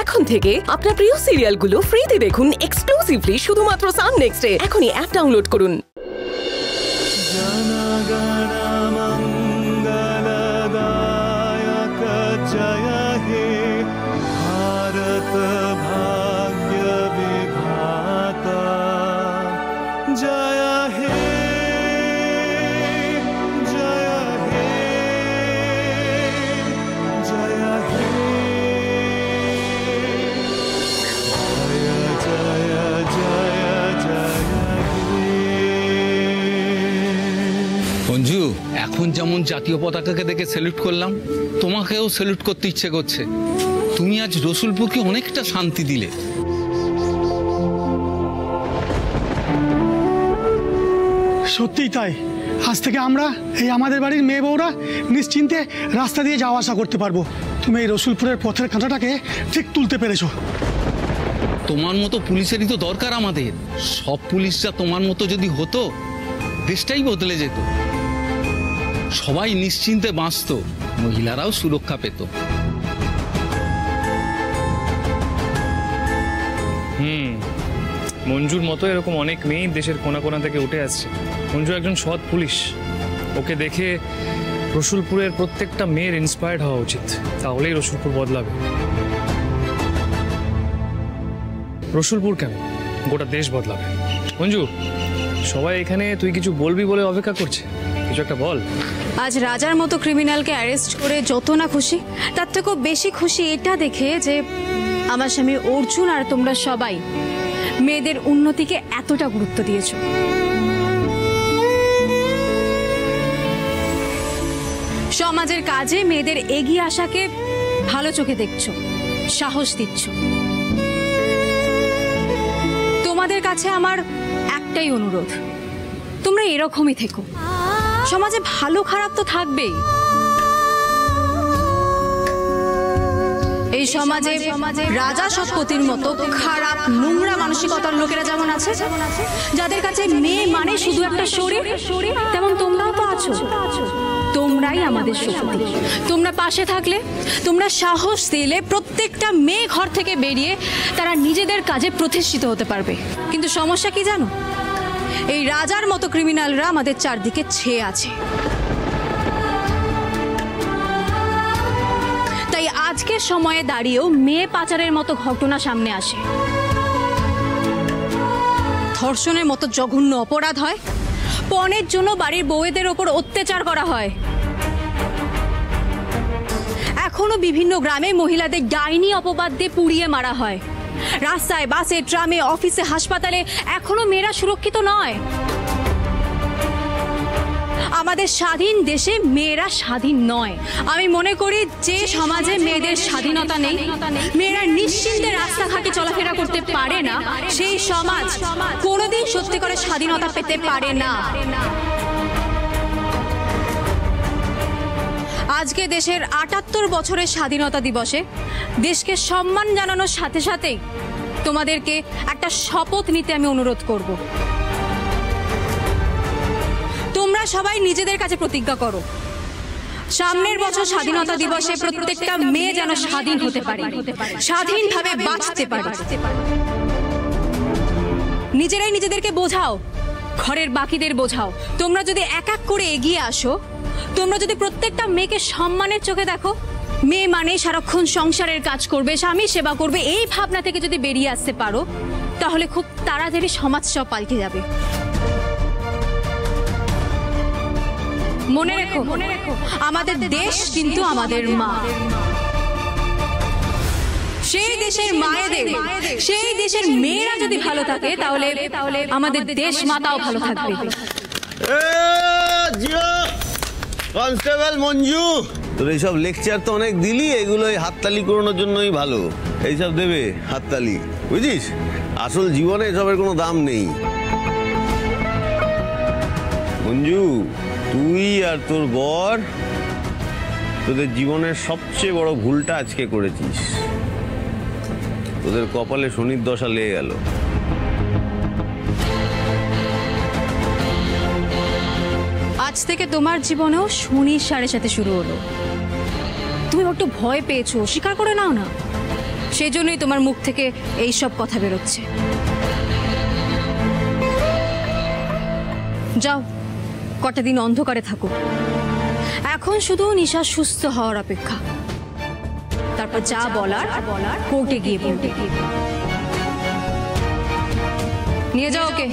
এখন থেকে আপনার প্রিয় সিরিয়ালগুলো ফ্রিতে দেখুন এক্সক্লুসিভলি শুধুমাত্র সান নেক্সটে। এখনই অ্যাপ ডাউনলোড করুন। মঞ্জু, এখন যেমন জাতীয় পতাকাকে দেখে স্যালুট করলাম, তোমাকেও স্যালুট করতে ইচ্ছে করছে। তুমি আজ রসুলপুরকে অনেকটা শান্তি দিলে। সত্যিই তাই। আজ থেকে আমরা এই আমাদের বাড়ির মেয়ে বউরা নিশ্চিন্তে রাস্তা দিয়ে যাওয়া আসা করতে পারবো। তুমি এই রসুলপুরের পথের কাঁটাটাকে ঠিক তুলতে পেরেছো। তোমার মতো পুলিশেরই তো দরকার আমাদের। সব পুলিশরা তোমার মতো যদি হতো, দেশটাই বদলে যেত। সবাই নিশ্চিন্তে বাঁচত, মহিলারাও সুরক্ষা পেত। মঞ্জুর মতো এরকম অনেক মেয়ে দেশের কোনা কোনা থেকে উঠে আসছে। মঞ্জু একজন সৎ পুলিশ। ওকে দেখে রসুলপুরের প্রত্যেকটা মেয়ের ইন্সপায়ার্ড হওয়া উচিত, তাহলেই রসুলপুর বদলাবে। রসুলপুর কেন, গোটা দেশ বদলাবে। মঞ্জু, সবাই এখানে তুই কিছু বলবি বলে অপেক্ষা করছে, কিছু একটা বল। আজ রাজার মতো ক্রিমিনালকে অ্যারেস্ট করে যত না খুশি, তার থেকেও বেশি খুশি এটা দেখে যে আমার স্বামী অর্জুন আর তোমরা সবাই মেয়েদের উন্নতিকে এতটা গুরুত্ব দিয়েছো। সমাজের কাজে মেয়েদের এগিয়ে আসাকে ভালো চোখে দেখছো, সাহস দিচ্ছ। তোমাদের কাছে আমার একটাই অনুরোধ, তোমরা এরকমই থেকো। সমাজে ভালো খারাপ তো থাকবেই। এই সমাজে রাজা সৎপতির মতো খারাপ নোংরা মানসিকতার লোকেরা যেমন আছে, যাদের কাছে মেয়ে মানে শুধু একটা শরীর, তেমন তোমরাও তো আছো। তোমরাই আমাদের শক্তি। তোমরা পাশে থাকলে, তোমরা সাহস দিলে প্রত্যেকটা মেয়ে ঘর থেকে বেরিয়ে তারা নিজেদের কাজে প্রতিষ্ঠিত হতে পারবে। কিন্তু সমস্যা কি জানো? এই রাজার মতো ক্রিমিনালরা আমাদের চারদিকে ছেয়ে আছে। তাই আজকের সময়ে দাঁড়িয়েও মেয়ে পাচারের মতো ঘটনা সামনে আসে, ধর্ষণের মতো জঘন্য অপরাধ হয়, পণের জন্য বাড়ির বউয়েদের ওপর অত্যাচার করা হয়। এখনো বিভিন্ন গ্রামে মহিলাদের ডাইনি অপবাদ দিয়ে পুড়িয়ে মারা হয়। রাস্তায়, বাসে, ট্রামে, অফিসে, হাসপাতালে এখনো মেয়েরা সুরক্ষিত নয়। আমাদের স্বাধীন দেশে মেয়েরা স্বাধীন নয়। আমি মনে করি যে সমাজে মেয়েদের স্বাধীনতা নেই, মেয়েরা নিশ্চিন্তে রাস্তাঘাটে চলাফেরা করতে পারে না, সেই সমাজ কোনোদিন সত্যি করে স্বাধীনতা পেতে পারে না। আজকে দেশের ৭৮ বছরের স্বাধীনতা দিবসে দেশকে সম্মান জানানোর সাথে সাথেই তোমাদেরকে একটা শপথ নিতে আমি অনুরোধ করব। তোমরা সবাই নিজেদের কাছে প্রতিজ্ঞা করো, সামনের বছর স্বাধীনতা দিবসে প্রত্যেকটা মেয়ে যেন স্বাধীন হতে পারে, স্বাধীনভাবে বাঁচতে পারে। নিজেরাই নিজেদেরকে বোঝাও, ঘরের বাকিদের বোঝাও। তোমরা যদি এক এক করে এগিয়ে আসো, তোমরা যদি প্রত্যেকটা মেয়েকে সম্মানের চোখে দেখো, মেয়ে মানে সারাক্ষণ সংসারের কাজ করবে, স্বামী সেবা করবে, এই ভাবনা থেকে যদি বেরিয়ে আসতে পারো, তাহলে খুব তাড়াতাড়ি সমাজটাও পাল্টে যাবে। মনে রেখো, আমাদের দেশ কিন্তু আমাদের মা। সেই দেশের মায়েদের, সেই দেশের মেয়েরা যদি ভালো থাকে, তাহলে আমাদের দেশ মাতাও ভালো থাকবে। কনস্টেবল মঞ্জু, তোর এইসব লেকচার তো অনেক দিলি, এগুলো হাততালি করানোর জন্যই ভালো। এইসব দেবে হাততালি, বুঝিস? আসল জীবনে এসবের কোনো দাম নেই। মঞ্জু, তুই আর তোর বর তোদের জীবনের সবচেয়ে বড় ভুলটা আজকে করেছিস। তোদের কপালে শনির দশা লেগে গেল। আজ থেকে তোমার জীবনেও শনির সাড়ে সাথে শুরু হলো। তুমি একটু ভয় পেয়েছো, স্বীকার করে নাও না। সেই জন্যই তোমার মুখ থেকে এই সব কথা বেরোচ্ছে। যাও, কটা দিন অন্ধকারে থাকো। এখন শুধু নিশা সুস্থ হওয়ার অপেক্ষা। তারপর যা বলার কোর্টে গিয়ে বলবে। নিয়ে যাও ওকে।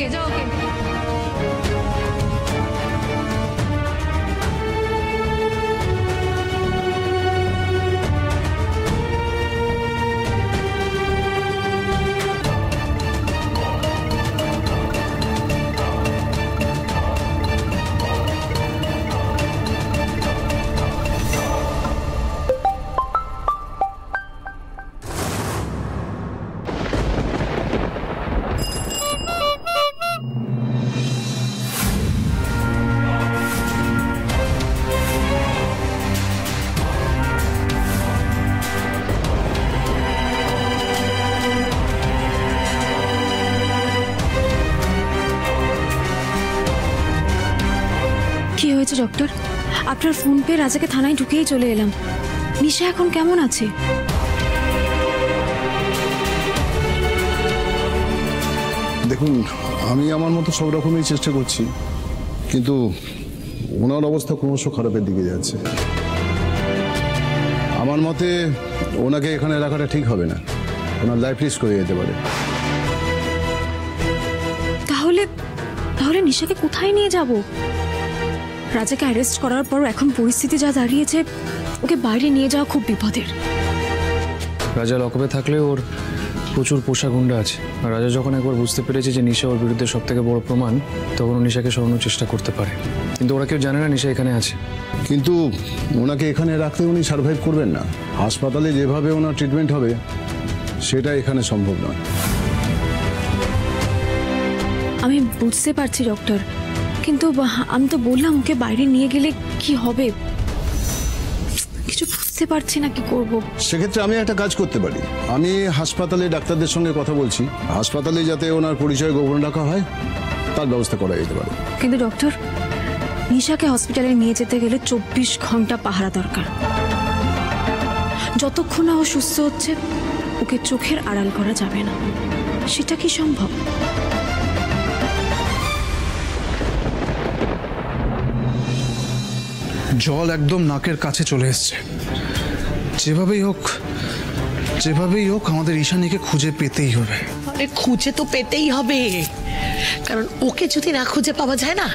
কি হয়েছে ডক্টর? আপনার ফোন পেয়ে রাজাকে থানায় ঢুকেই চলে এলাম। নিশা এখন কেমন আছে? দেখুন, আমি আমার মতো সব রকমই চেষ্টা করছি, কিন্তু ওনার অবস্থা ক্রমশ খারাপের দিকে যাচ্ছে। আমার মতে ওনাকে এখানে রাখাটা ঠিক হবে না, ওনার লাইফ রিস্ক করে যেতে পারে। তাহলে নিশাকে কোথায় নিয়ে যাব? রাজাকে অ্যারেস্ট করার পর এখন পরিস্থিতি যা দাঁড়িয়েছে, ওকে বাইরে নিয়ে যাওয়া খুব বিপদের। রাজা লকআপে থাকলে ওর প্রচুর পোষা গুন্ডা আছে, আর রাজা যখন একবার বুঝতে পেরেছে যে নিশা ওর বিরুদ্ধে সব থেকে বড় প্রমাণ, তখন ও নিশাকে সরানোর চেষ্টা করতে পারে। কিন্তু ওরা কেউ জানে না নিশা এখানে আছে। কিন্তু ওনাকে এখানে রাখতে উনি সার্ভাইভ করবেন না। হাসপাতালে যেভাবে ওনার ট্রিটমেন্ট হবে সেটা এখানে সম্ভব নয়। আমি বুঝতে পারছি ডক্টর, কিন্তু আমি তো বললাম ওকে বাইরে নিয়ে গেলে কি হবে, কিছু বুঝতে পারছি না কি করব। সেক্ষেত্রে আমি একটা কাজ করতে পারি, আমি হাসপাতালে ডাক্তারদের সঙ্গে কথা বলছি, হাসপাতালে যাতে ওনার পরিচয় গোপন রাখা হয় তার ব্যবস্থা করা যেতে পারে। কিন্তু ডক্টর, নিশাকে হসপিটালে নিয়ে যেতে গেলে 24 ঘন্টা পাহারা দরকার। যতক্ষণ না ও সুস্থ হচ্ছে ওকে চোখের আড়াল করা যাবে না। সেটা কি সম্ভব? জল একদম নাকের কাছে চলে এসছে। যেভাবেই হোক আমাদের ঈশানীকে খুঁজে পেতেই হবে। আরে খুঁজে তো পেতেই হবে, কারণ ওকে যদি না খুঁজে পাওয়া যায় না,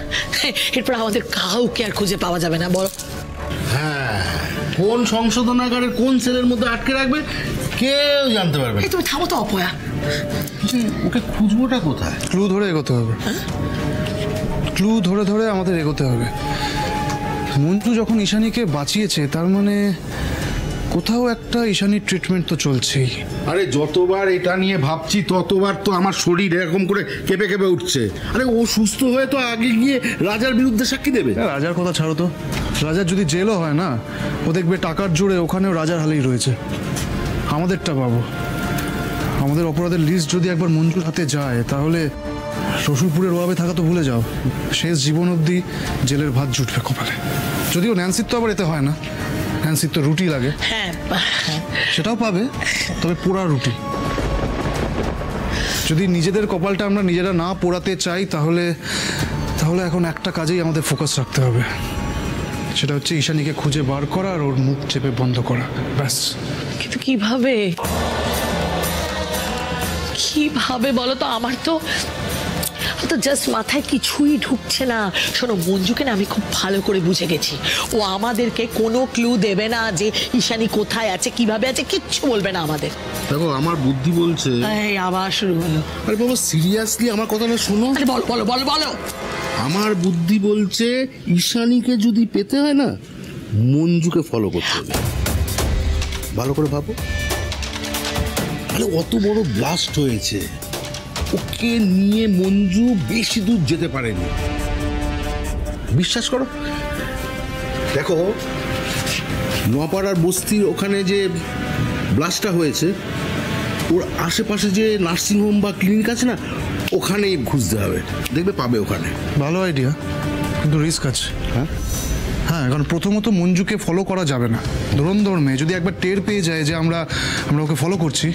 এরপর আমাদের কাউকে আর খুঁজে পাওয়া যাবে না। বল, হ্যাঁ, কোন সংশোধনাগারের কোন সেলের মধ্যে আটকে রাখবে কেউ জানতে পারবে না। তুমি থামো তো অপয়া। ওকে খুঁজবোটা কোথায়? ক্লু ধরে এগোতে হবে, ক্লু ধরে আমাদের এগোতে হবে। মঞ্জু যখন ঈশানীকে বাঁচিয়েছে, তার মানে কোথাও একটা ঈশানীর ট্রিটমেন্ট তো চলছেই। আরে যতবার এটা নিয়ে ভাবছি ততবার তো আমার শরীর এরকম করে কেঁপে কেঁপে উঠছে। আরে ও সুস্থ হয়ে তো আগে গিয়ে রাজার বিরুদ্ধে সাক্ষী দেবে। রাজার কথা ছাড়ো তো, রাজার যদি জেলও হয় না, ও দেখবে টাকার জোরে ওখানেও রাজার হালেই রয়েছে। আমাদেরটা পাবো, আমাদের অপরাধের লিস্ট যদি একবার মঞ্জুর হাতে যায়, তাহলে রসুলপুরের ওয়াবে থাকা তো ভুলে যাও, শেষ জীবন অবধি জেলের ভাত জুটবে কপালে। যদিও ন্যান্সির তো আবার এতে হয় না, ন্যান্সির তো রুটি লাগে, সেটাও পাবে, তবে পোড়া রুটি। যদি নিজেদের কপালটা আমরা নিজেরা না পোড়াতে চাই, তাহলে এখন একটা কাজেই আমাদের ফোকাস রাখতে হবে, সেটা হচ্ছে ঈশানীকে খুঁজে বার করা আর ওর মুখ চেপে বন্ধ করা, ব্যাস। কিন্তু কিভাবে বলো তো? আমার তো জাস্ট মাথায় কিছুই ঢুকছে না। শোনো, মঞ্জুকে না আমি খুব ভালো করে বুঝে গেছি। ও আমাদেরকে কোনো ক্লু দেবে না যে ঈশানী কোথায় আছে, কিভাবে আছে, কিচ্ছু বলবে না আমাদের। দেখো, আমার বুদ্ধি বলছে। এই আবার শুরু হলো। আরে বাবা, সিরিয়াসলি আমার কথাটা শোনো। আরে বলো। আমার বুদ্ধি বলছে ঈশানীকে যদি পেতে হয় না, মঞ্জুকে ফলো করতে হবে। ভালো করে ভাবো, আরে অত বড় ব্লাস্ট হয়েছে, ওকে নিয়ে মঞ্জু বেশি দূর যেতে পারেনি। বিশ্বাস করো, দেখো নোয়াপাড়ার বস্তির ওখানে যে ব্লাস্টটা হয়েছে, ওর আশেপাশে যে নার্সিংহোম বা ক্লিনিক আছে না, ওখানেই খুঁজতে হবে, দেখবে পাবে ওখানে। ভালো আইডিয়া, কিন্তু রিস্ক আছে। হ্যাঁ, হ্যাঁ, কারণ প্রথমত মঞ্জুকে ফলো করা যাবে না। ধুরন্ধর মেয়ে যদি একবার টের পেয়ে যায় যে আমরা ওকে ফলো করছি,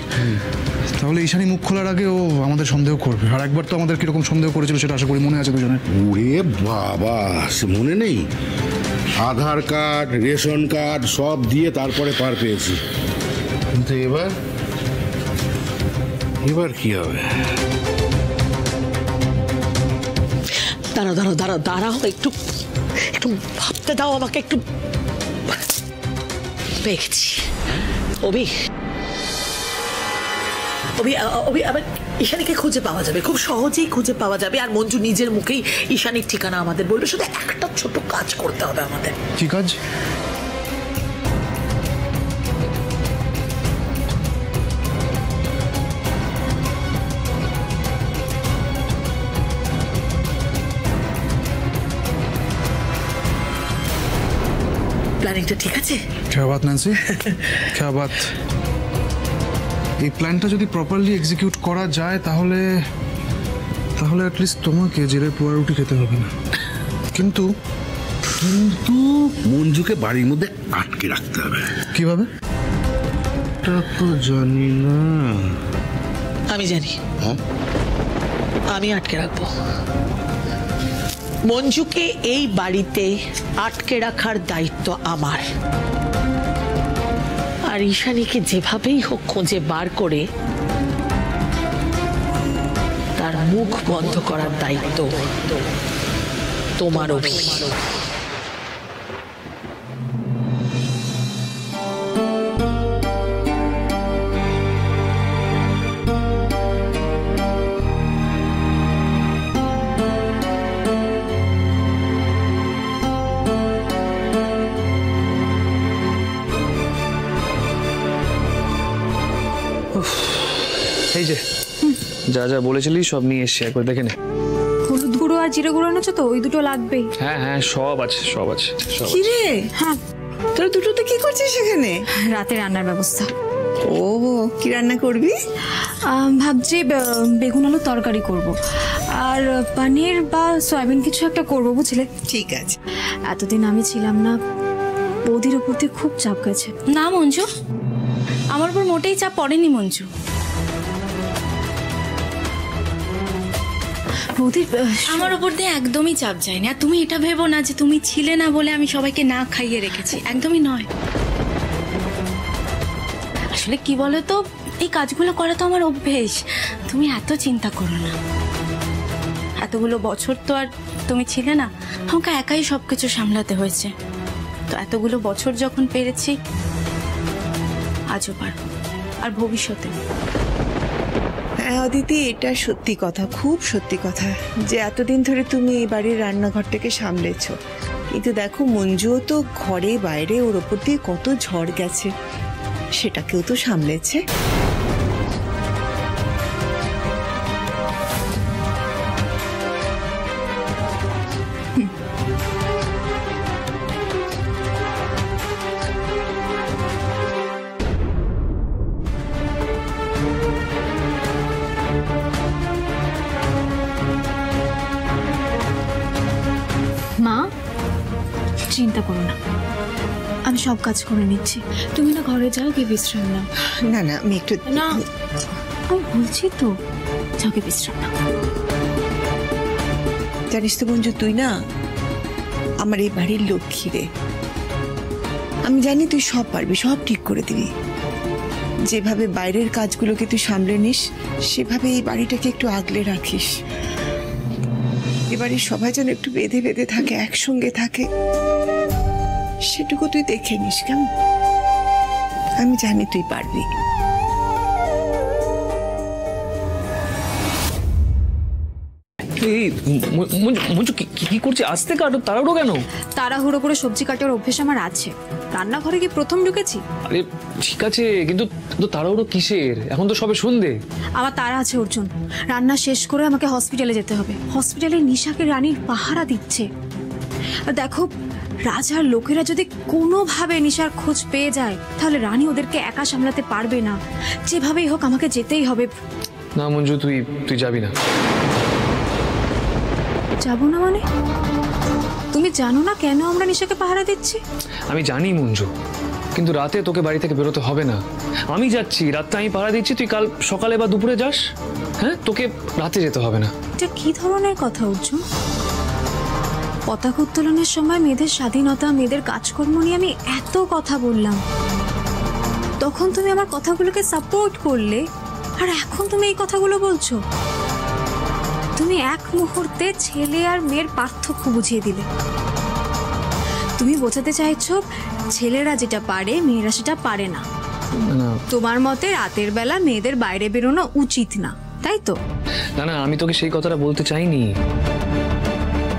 তাহলে ঈশানী মুখ খোলার আগে ও আমাদের সন্দেহ করবে। আর একবার তো আমাদের কিরকম সন্দেহ করেছিল সেটা আশা করি মনে আছে দুজনের। ওরে বাবা, সে মনে নেই? আধার কার্ড, রেশন কার্ড সব দিয়ে তারপরে পার পেয়েছি। কিন্তু এবার কি হবে? দাঁড়াও একটু ভাবতে দাও আমাকে একটু। পেয়েছি অভি আবার ঈশানীকে খুঁজে পাওয়া যাবে, খুব সহজেই খুঁজে পাওয়া যাবে। আর মঞ্জু নিজের মুখেই ঈশানীর ঠিকানা আমাদের বলবে। শুধু একটা ছোট কাজ করতে হবে আমাদের। কি কাজ? প্ল্যানিংটা ঠিক আছে? क्या बात ন্যান্সি, क्या बात। এই প্ল্যানটা যদি প্রপারলি এক্সিকিউট করা যায় তাহলে অ্যাটলিস্ট তোমাকে জেলের পোয়া রুটি খেতে হবে না। কিন্তু মঞ্জুকে বাড়ির মধ্যে আটকে রাখতে হবে। কিভাবে? তা তো জানি না। আমি জানি। আমি আটকে রাখবো মঞ্জুকে। এই বাড়িতে আটকে রাখার দায়িত্ব আমার। আর ঈশানীকে যেভাবেই হোক খুঁজে বার করে তার মুখ বন্ধ করার দায়িত্ব তোমার। অভি, এই যে যা যা বলেছিলি সব নিয়ে এসছি, একবার দেখে নে। হলুদ গুঁড়ো আর জিরে গুঁড়ো এনেছো তো? ওই দুটো লাগবেই। হ্যাঁ সব আছে। কি রে? হ্যাঁ। তোরা দুটোতে কি করছিস সেখানে? রাতে রান্নার ব্যবস্থা। ও, কি রান্না করবি? ভাবছি বেগুন আলু তরকারি করব, আর পনির বা সয়াবিন কিছু একটা করবো, বুঝলে? ঠিক আছে। এতদিন আমি ছিলাম না, বৌদির উপর দিয়ে খুব চাপ গেছে। না মঞ্জু, আমার উপর মোটেই চাপ পড়েনি মঞ্জু। আমার উপর দিয়ে একদমই চাপ যায়নি। আর তুমি এটা ভেবো না যে তুমি ছিলে না বলে আমি সবাইকে না খাইয়ে রেখেছি, একদমই নয়। আসলে কি বলো তো, এই কাজগুলো করা তো আমার অভ্যেস। তুমি এত চিন্তা করো না। এতগুলো বছর তো আর তুমি ছিলে না, আমাকে একাই সবকিছু সামলাতে হয়েছে। তো এতগুলো বছর যখন পেরেছি, আজও পারবো, আর ভবিষ্যতে। হ্যাঁ অদিতি, এটা সত্যি কথা, খুব সত্যি কথা যে এতদিন ধরে তুমি এই বাড়ির রান্নাঘরটাকে সামলেছো। কিন্তু দেখো, মঞ্জুও তো ঘরে বাইরে ওর ওপর দিয়ে কত ঝড় গেছে, সেটাকেও তো সামলেছে। মা, চিন্তা করো না, আমি সব কাজ করে নিচ্ছি। তুমি না ঘরে যাও, গিয়ে বিশ্রাম নাও। না না, আমি একটু না, আমি বলছি তো, যাও গিয়ে বিশ্রাম নাও। জানিস তো মঞ্জু, তুই না আমার এই বাড়ির লক্ষ্মী রে। আমি জানি তুই সব পারবি, সব ঠিক করে দিবি। যেভাবে বাইরের কাজগুলোকে তুই সামলে নিস, সেভাবে এই বাড়িটাকে একটু আগলে রাখিস। এবারে সবাই যেন একটু বেঁধে বেঁধে থাকে, একসঙ্গে থাকে, সেটুকু তুই দেখে নিস কেমন? আমি জানি তুই পারবি। মঞ্জু কি করছি? আসতে কাটো, তাড়াহুড়ো কেন? তাড়াহুড়ো করে সবজি কাটার অভ্যেস আমার আছে। রান্নাঘরে কি প্রথম ঢুকেছি? আরে ঠিক আছে, কিন্তু তাড়াহুড়ো কিসের? এখন তো সবে সন্ধে। আমার তাড়া আছে অর্জুন। রান্না শেষ করে আমাকে হসপিটালে যেতে হবে। হসপিটালে নিশাকে রানীর পাহারা দিচ্ছে। আর দেখো, রাজার লোকেরা যদি কোনোভাবে নিশার খোঁজ পেয়ে যায়, তাহলে রানী ওদেরকে একা সামলাতে পারবে না। যেভাবেই হোক আমাকে যেতেই হবে। না মঞ্জু, তুই যাবি না। যাবো না মানে? তুমি জানো না কেন আমরা নিশাকে পাহারা দিচ্ছি? আমি জানি মঞ্জু, কিন্তু রাতে তোকে বাড়ি থেকে বেরোতে হবে না। আমি যাচ্ছি, রাতটা আমি পাহারা দিচ্ছি, তুই কাল সকালে বা দুপুরে যাস। হ্যাঁ, তোকে রাতে যেতে হবে না। এটা কি ধরনের কথা অর্জুন? পতাকা উত্তোলনের সময় মেয়েদের স্বাধীনতা, মেয়েদের কাজকর্ম নিয়ে আমি এত কথা বললাম, তখন তুমি আমার কথাগুলোকে সাপোর্ট করলে, আর এখন তুমি এই কথাগুলো বলছো। তুমি এক মুহূর্তে ছেলে আর মেয়ের পার্থক্য বুঝিয়ে দিলে। তুমি বোঝাতে চাইছো ছেলেরা যেটা পারে মেয়েরা সেটা পারে না। তোমার মতে রাতের বেলা মেয়েদের বাইরে বেরোনো উচিত না, তাই তো? না না, আমি তোকে সেই কথাটা বলতে চাইনি।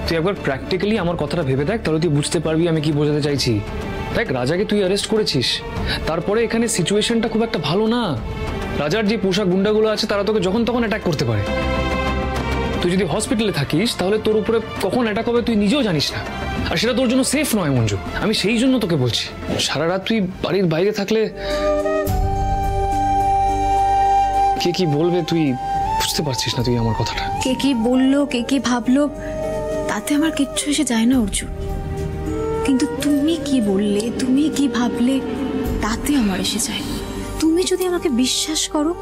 তুই একবার প্র্যাকটিক্যালি আমার কথাটা ভেবে দেখ, তাহলে তুই বুঝতে পারবি আমি কি বোঝাতে চাইছি। দেখ, রাজাকে তুই অ্যারেস্ট করেছিস, তারপরে এখানে সিচুয়েশনটা খুব একটা ভালো না। রাজার যে পোশাক গুন্ডাগুলো আছে তারা তোকে যখন তখন অ্যাটাক করতে পারে। তুই যদি হসপিটালে থাকিস তাহলে তোর উপরে কখন অ্যাটাক হবে তুই নিজেও জানিস না, আর সেটা তোর জন্য সেফ নয় মঞ্জু। আমি সেই জন্য তোকে বলছি, সারা রাত তুই বাড়ির বাইরে থাকলে কে কি বলবে তুই বুঝতে পারছিস না তুই আমার কথাটা। কে কি বললো, কে কি ভাবলো, তাতে আমার কিচ্ছু এসে যায় না অর্জুন। কিন্তু তুমি কি বললে, তুমি কি ভাবলে, তাতে আমার এসে যায়। তুমি যদি আমাকে বিশ্বাস করো,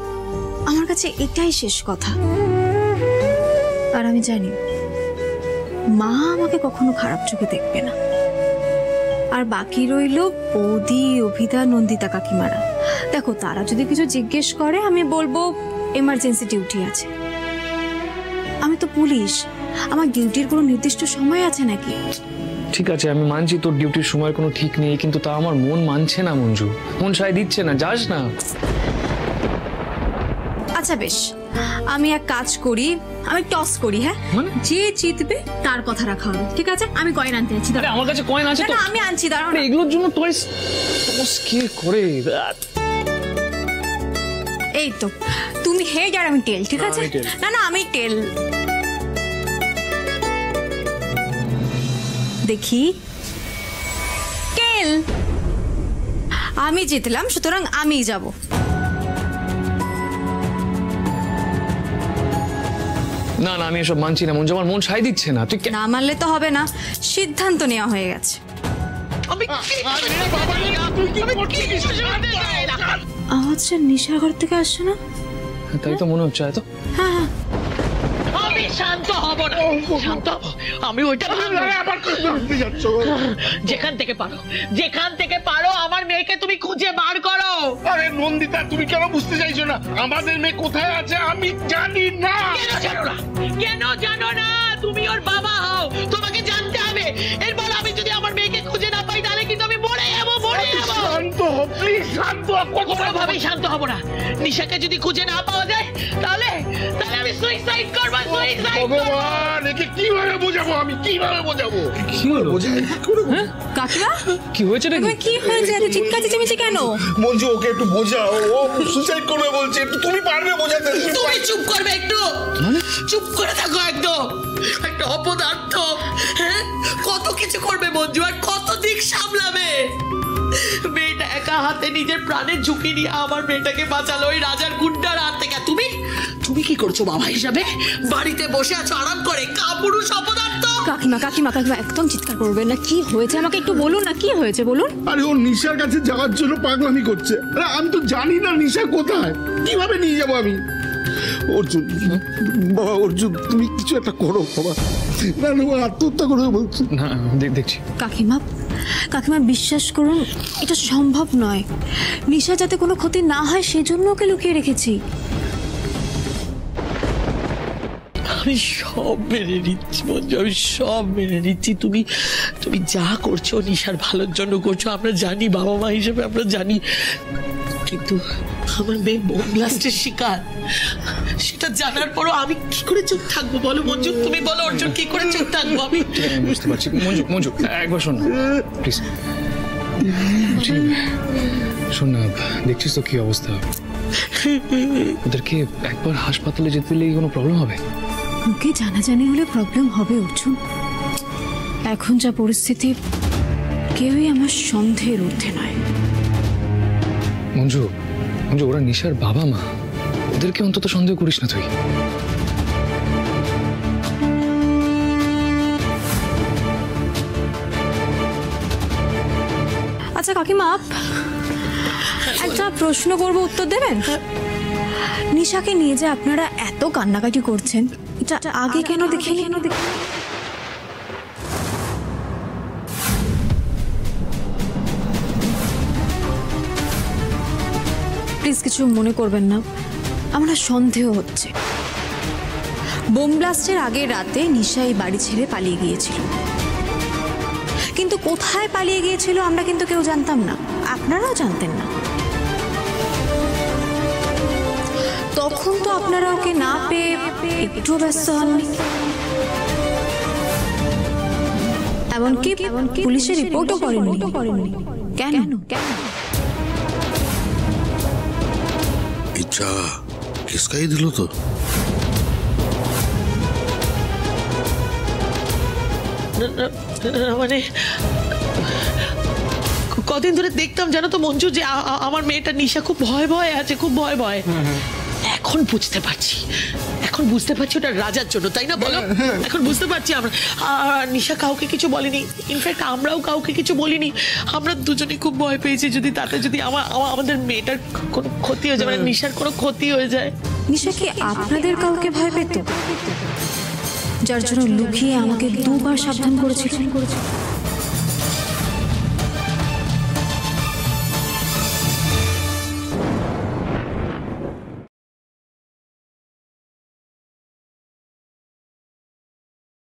আমার কাছে এটাই শেষ কথা। আর আমি জানি মা আমাকে কখনো খারাপ চোখে দেখবে না। আর বাকি রইল বৌদি, অভিদা, নন্দিতা কাকিমারা। দেখো, তারা যদি কিছু জিজ্ঞেস করে আমি বলবো এমার্জেন্সি ডিউটি আছে। আমি তো পুলিশ, আমার ডিউটির কোনো নির্দিষ্ট সময় আছে নাকি? ঠিক আছে, আমি মানছি তোর ডিউটির সময়ের কোনো ঠিক নেই, কিন্তু তা আমার মন মানছে না মঞ্জু, মন সায় দিচ্ছে না, যাস না। আচ্ছা বেশ, আমি এক কাজ করি, আমি টস করি। হ্যাঁ, যে জিতবে তার কথা রাখা হবে, ঠিক আছে? আমি কয়েন আনতে যাচ্ছি। আমার কাছে কয়েন আছে তো, আমি আনছি, দাঁড়াও। এগুলোর জন্য টস কে করে? এই তো, তুমি হেড আর আমি টেল, ঠিক আছে? না না, আমি টেল। দেখি, টেল। আমি জিতলাম, সুতরাং আমিই যাব। না না, আমি এসব মানছি না মঞ্জু, আমার মন সায় দিচ্ছে না। তুই না মানলে তো হবে না, সিদ্ধান্ত নেওয়া হয়ে গেছে। আওয়াজটা নিশার ঘর থেকে আসছে না? তাই তো মনে হচ্ছে। তো হ্যাঁ, আমি শান্ত হব না, শান্ত হব। আমি ওইটা যেখান থেকে পারো আমার মেয়েকে তুমি খুঁজে বার করো। আরে নন্দিতা, তুমি কেন বুঝতে চাইছো না? আমাদের মেয়ে কোথায় আছে আমি জানি না। কেন জানো না? তুমি ওর বাবা হও, তোমাকে জানতে হবে। এরপর আমি যদি আমার মেয়েকে খুঁজে না পাই তাহলে কিন্তু আমি মরে যাবো। শান্ত হও প্লিজ, শান্ত হও। কোনোভাবেই শান্ত হব না। নিশাকে যদি খুঁজে না পাওয়া যায় তাহলে আমি সুইসাইড করব। ভগবান, একে কিভাবে বোঝাবো? আমি কিভাবে বোঝাবো? কি হলো? কাকিমা, কি হয়েছে রে? কি হয়েছে? এত চিৎকার চেঁচামেচি কেন? মঞ্জু, ওকে একটু বোঝাও, ও সুইসাইড করবে বলছে। একটু তুমি পারবে বোঝাতে? তুমি চুপ করবে একটু, চুপ করে থাকো একদম। একটা অপদার্থ, হ্যাঁ, কত কিছু করবে মঞ্জু, আর কত দিক সামলাবে। মেয়েটা একা হাতে নিজের প্রাণের ঝুঁকি নিয়ে আমার মেয়েটাকে বাঁচালো ওই রাজার গুন্ডার হাত থেকে। তুমি কি করছো বাবা হিসাবে? বাড়িতে বসে আছো আরাম করে, কাপুরুষ অপদার্থ। কাকিমা কাকিমা কাকিমা, একদম চিৎকার করবেন না। কি হয়েছে আমাকে একটু বলুন না, কি হয়েছে বলুন। আরে ও নিশার কাছে যাওয়ার জন্য পাগলামি করছে। আরে আমি তো জানি না নিশা কোথায়, কিভাবে নিয়ে যাবো আমি? অর্জুন বাবা, অর্জুন তুমি কিছু একটা করো বাবা, না না আত্মহত্যা করবে বলছে। না দেখছি। কাকিমা কাকিমা, বিশ্বাস করুন, এটা সম্ভব নয়। নিশা যাতে কোনো ক্ষতি না হয় সেজন্য ওকে লুকিয়ে রেখেছি। আমি সব মেনে নিচ্ছি মঞ্জু, আমি সব মেনে নিচ্ছি। তুমি যা করছো নিশার ভালোর জন্য করছো, আমরা জানি, বাবা মা হিসেবে আমরা জানি। কিন্তু আমার মেয়ে বোম ব্লাস্টের শিকার, সেটা জানার পরও আমি কি করে চুপ থাকবো বলো মঞ্জু? তুমি বলো অর্জুন, কি করে চুপ থাকবো আমি? বুঝতে পারছি। মঞ্জু একবার শোন প্লিজ। শোন না, দেখছিস তো কি অবস্থা। ওদেরকে একবার হাসপাতালে যেতে দিলে কোনো প্রবলেম হবে? ওকে জানাজানি হলে প্রবলেম হবে অর্জুন। এখন যা পরিস্থিতি, কেউই আমার সন্দেহের ঊর্ধ্বে নয়। মঞ্জু, ওরা নিশার বাবা মা, ওদেরকে অন্তত সন্দেহ করিস না তুই। আচ্ছা কাকিমা, একটা প্রশ্ন করবো, উত্তর দেবেন? নিশাকে নিয়ে যে আপনারা এত কান্নাকাটি করছেন, এটা আগে কেন দেখিনি? প্লিজ কিছু মনে করবেন না, আমার সন্দেহ হচ্ছে। বোম ব্লাস্টের আগের রাতে নিশা এই বাড়ি ছেড়ে পালিয়ে গিয়েছিল, কিন্তু কোথায় পালিয়ে গিয়েছিল আমরা কিন্তু কেউ জানতাম না, আপনারাও জানতেন না। তখন তো আপনারা ওকে না পেয়ে একটু ব্যস্ত হননি, এমনকি পুলিশে রিপোর্টও করেননি। কেন? ইচ্ছা কিসকাই দিল তো। মানে কদিন ধরে দেখতাম জানো তো মঞ্জু, যে আমার মেয়েটা নিশা খুব ভয় আছে, খুব ভয়। এখন বুঝতে পারছি ওটা রাজার জন্য, তাই না বলো? এখন বুঝতে পারছি আমরা। নিশা কাউকে কিছু বলেনি, ইনফ্যাক্ট আমরাও কাউকে কিছু বলিনি। আমরা দুজনে খুব ভয় পেয়েছি যদি আমাদের মেয়েটার কোনো ক্ষতি হয়ে যায়, মানে নিশার কোনো ক্ষতি হয়ে যায়। নিশা কি আপনাদের কাউকে ভয় পেত, যার জন্য লুকিয়ে আমাকে দুবার সাবধান করেছিল?